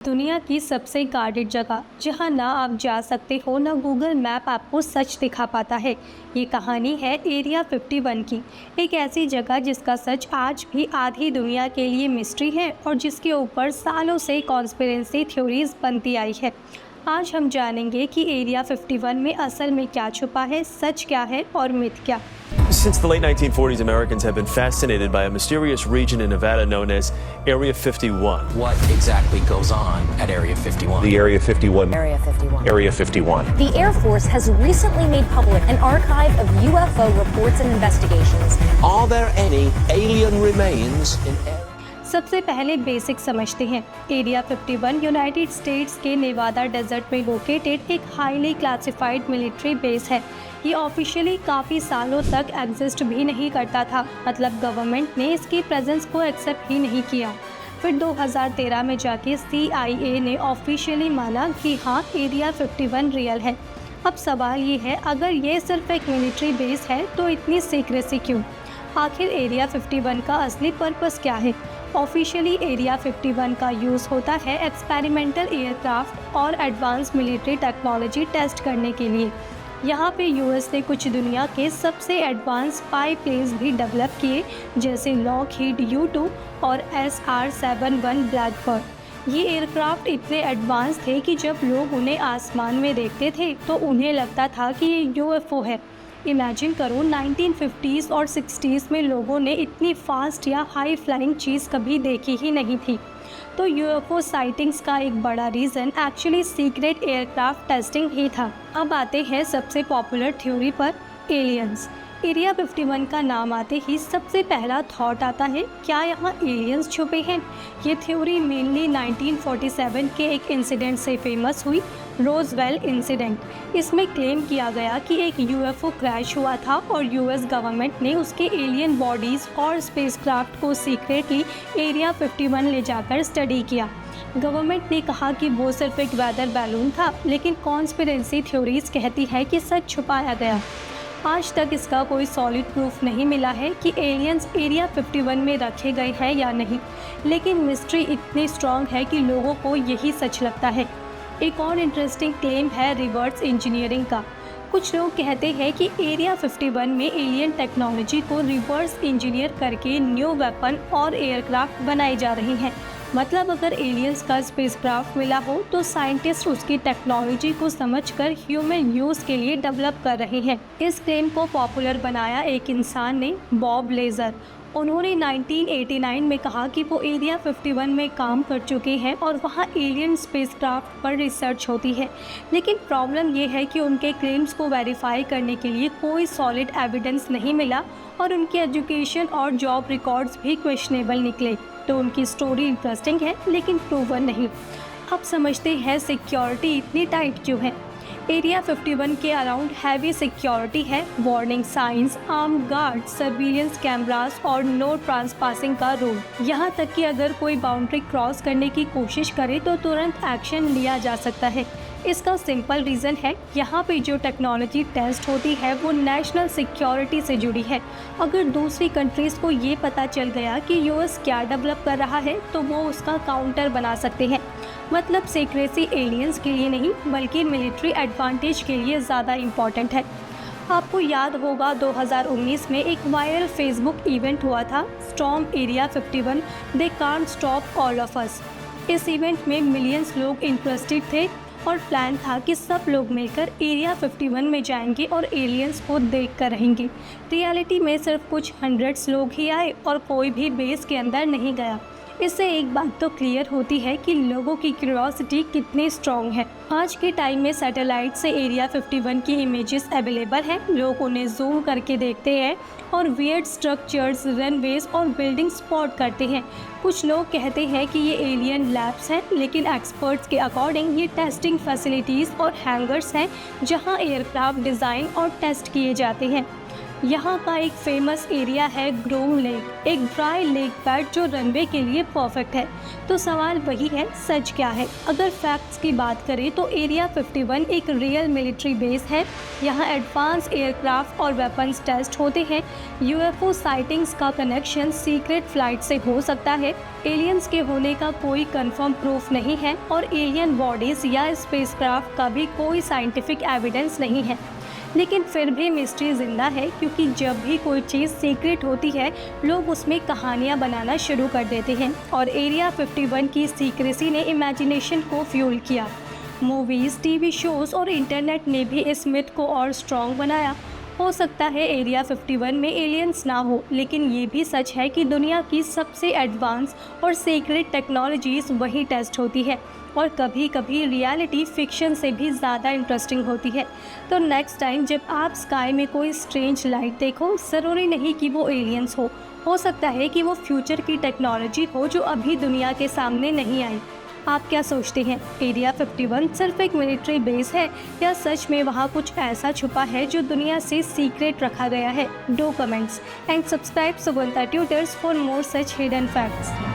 दुनिया की सबसे गार्डेड जगह जहां ना आप जा सकते हो ना गूगल मैप आपको सच दिखा पाता है। ये कहानी है एरिया 51 की। एक ऐसी जगह जिसका सच आज भी आधी दुनिया के लिए मिस्ट्री है और जिसके ऊपर सालों से कॉन्स्पिरेसी थ्योरीज बनती आई है। आज हम जानेंगे कि एरिया 51 में असल में क्या छुपा है, सच क्या है और मिथ क्या। Since the late 1940s, Americans have been fascinated by a mysterious region in Nevada known as Area 51. What exactly goes on at Area 51? The Area 51. Area 51. Area 51. The Air Force has recently made public an archive of UFO reports and investigations. Are there any alien remains in Area? सबसे पहले basic समझते हैं। Area 51 United states के Newada desert में located एक highly classified military base है। ये officially काफ़ी सालों तक एग्जिस्ट भी नहीं करता था, मतलब गवर्नमेंट ने इसकी प्रेजेंस को एक्सेप्ट ही नहीं किया। फिर 2013 में जाके CIA ने ऑफिशियली माना कि हाँ, एरिया 51 रियल है। अब सवाल ये है, अगर ये सिर्फ एक मिलिट्री बेस है तो इतनी सीक्रेसी क्यों? आखिर एरिया 51 का असली पर्पस क्या है? ऑफिशियली एरिया 51 का यूज़ होता है एक्सपेरिमेंटल एयरक्राफ्ट और एडवांस मिलिट्री टेक्नोलॉजी टेस्ट करने के लिए। यहाँ पे यूएस ने कुछ दुनिया के सबसे एडवांस स्पाई प्लेन्स भी डेवलप किए, जैसे लॉकहीड U-2 और SR-71 ब्लैकबर्ड। ये एयरक्राफ्ट इतने एडवांस थे कि जब लोग उन्हें आसमान में देखते थे तो उन्हें लगता था कि ये UFO है। इमेजिन करो, 1950s और 60s में लोगों ने इतनी फास्ट या हाई फ्लाइंग चीज़ कभी देखी ही नहीं थी। तो UFO साइटिंग्स का एक बड़ा reason actually secret aircraft testing ही था। अब आते हैं सबसे पॉपुलर थ्योरी पर, एलियंस। एरिया 51 का नाम आते ही सबसे पहला थॉट आता है, क्या यहाँ एलियंस छुपे हैं? ये थ्योरी मेनली 1947 के एक इंसिडेंट से फेमस हुई, रोजवेल इंसिडेंट। इसमें क्लेम किया गया कि एक UFO क्रैश हुआ था और US गवर्नमेंट ने उसके एलियन बॉडीज़ और स्पेसक्राफ्ट को सीक्रेटली एरिया 51 ले जाकर स्टडी किया। गवर्नमेंट ने कहा कि वो सिर्फ एक वेदर बैलून था, लेकिन कॉन्स्पिरेसी थ्योरीज कहती है कि सच छुपाया गया। आज तक इसका कोई सॉलिड प्रूफ नहीं मिला है कि एलियंस एरिया 51 में रखे गए हैं या नहीं, लेकिन मिस्ट्री इतनी स्ट्रॉन्ग है कि लोगों को यही सच लगता है। एक और इंटरेस्टिंग क्लेम है रिवर्स इंजीनियरिंग का। कुछ लोग कहते हैं कि एरिया 51 में एलियन टेक्नोलॉजी को रिवर्स इंजीनियर करके न्यू वेपन और एयरक्राफ्ट बनाए जा रहे हैं। मतलब अगर एलियंस का स्पेसक्राफ्ट मिला हो तो साइंटिस्ट उसकी टेक्नोलॉजी को समझकर ह्यूमन यूज़ के लिए डेवलप कर रहे हैं। इस क्लेम को पॉपुलर बनाया एक इंसान ने, बॉब लेजर। उन्होंने 1989 में कहा कि वो एरिया 51 में काम कर चुके हैं और वहाँ एलियन स्पेसक्राफ्ट पर रिसर्च होती है। लेकिन प्रॉब्लम ये है कि उनके क्लेम्स को वेरीफाई करने के लिए कोई सॉलिड एविडेंस नहीं मिला और उनकी एजुकेशन और जॉब रिकॉर्ड्स भी क्वेश्चनेबल निकले। तो उनकी स्टोरी इंटरेस्टिंग है लेकिन प्रूवन नहीं। अब समझते हैं सिक्योरिटी इतनी टाइट क्यों है। एरिया 51 के अराउंड हैवी सिक्योरिटी है, warning science, armed guard, surveillance cameras और नो ट्रांसपासिंग का रूल। यहाँ तक कि अगर कोई बाउंड्री क्रॉस करने की कोशिश करे तो तुरंत एक्शन लिया जा सकता है। इसका सिंपल रीज़न है, यहाँ पे जो टेक्नोलॉजी टेस्ट होती है वो नेशनल सिक्योरिटी से जुड़ी है। अगर दूसरी कंट्रीज़ को ये पता चल गया कि US क्या डेवलप कर रहा है तो वो उसका काउंटर बना सकते हैं। मतलब सीक्रेसी एलियंस के लिए नहीं बल्कि मिलिट्री एडवांटेज के लिए ज़्यादा इम्पॉर्टेंट है। आपको याद होगा 2019 में एक वायरल फेसबुक इवेंट हुआ था, storm area 51 they can't stop all of us. इस इवेंट में मिलियंस लोग इंटरेस्टेड थे और प्लान था कि सब लोग मिलकर एरिया 51 में जाएंगे और एलियंस को देख कर रहेंगे। रियलिटी में सिर्फ कुछ हंड्रेड्स लोग ही आए और कोई भी बेस के अंदर नहीं गया। इससे एक बात तो क्लियर होती है कि लोगों की क्यूरियोसिटी कितनी स्ट्रॉन्ग है। आज के टाइम में सैटेलाइट से एरिया 51 की इमेजेस अवेलेबल हैं, लोग उन्हें जूम करके देखते हैं और वियर्ड स्ट्रक्चर्स, रनवेज और बिल्डिंग स्पॉट करते हैं। कुछ लोग कहते हैं कि ये एलियन लैब्स हैं, लेकिन एक्सपर्ट्स के अकॉर्डिंग ये टेस्टिंग फैसिलिटीज़ और हैंगर्स हैं जहां एयरक्राफ्ट डिज़ाइन और टेस्ट किए जाते हैं। यहाँ का एक फेमस एरिया है ग्रोव लेक, एक ड्राई लेक बेड जो रनवे के लिए परफेक्ट है। तो सवाल वही है, सच क्या है? अगर फैक्ट्स की बात करें तो एरिया 51 एक रियल मिलिट्री बेस है। यहाँ एडवांस एयरक्राफ्ट और वेपन्स टेस्ट होते हैं। यूएफओ साइटिंग्स का कनेक्शन सीक्रेट फ्लाइट से हो सकता है। एलियंस के होने का कोई कंफर्म प्रूफ नहीं है और एलियन बॉडीज या स्पेसक्राफ्ट का भी कोई साइंटिफिक एविडेंस नहीं है। लेकिन फिर भी मिस्ट्री जिंदा है, क्योंकि जब भी कोई चीज़ सीक्रेट होती है लोग उसमें कहानियाँ बनाना शुरू कर देते हैं और एरिया 51 की सीक्रेसी ने इमेजिनेशन को फ्यूल किया। मूवीज़, टीवी शोज़ और इंटरनेट ने भी इस मिथ को और स्ट्रॉन्ग बनाया। हो सकता है एरिया 51 में एलियंस ना हो, लेकिन ये भी सच है कि दुनिया की सबसे एडवांस और सीक्रेट टेक्नोलॉजीज़ वही टेस्ट होती है और कभी कभी रियलिटी फिक्शन से भी ज़्यादा इंटरेस्टिंग होती है। तो नेक्स्ट टाइम जब आप स्काई में कोई स्ट्रेंज लाइट देखो, ज़रूरी नहीं कि वो एलियंस हो सकता है कि वो फ्यूचर की टेक्नोलॉजी हो जो अभी दुनिया के सामने नहीं आई। आप क्या सोचते हैं? एरिया 51 सिर्फ एक मिलिट्री बेस है या सच में वहाँ कुछ ऐसा छुपा है जो दुनिया से सीक्रेट रखा गया है? डू कमेंट्स एंड सब्सक्राइब सुगंता tutors for more such hidden facts.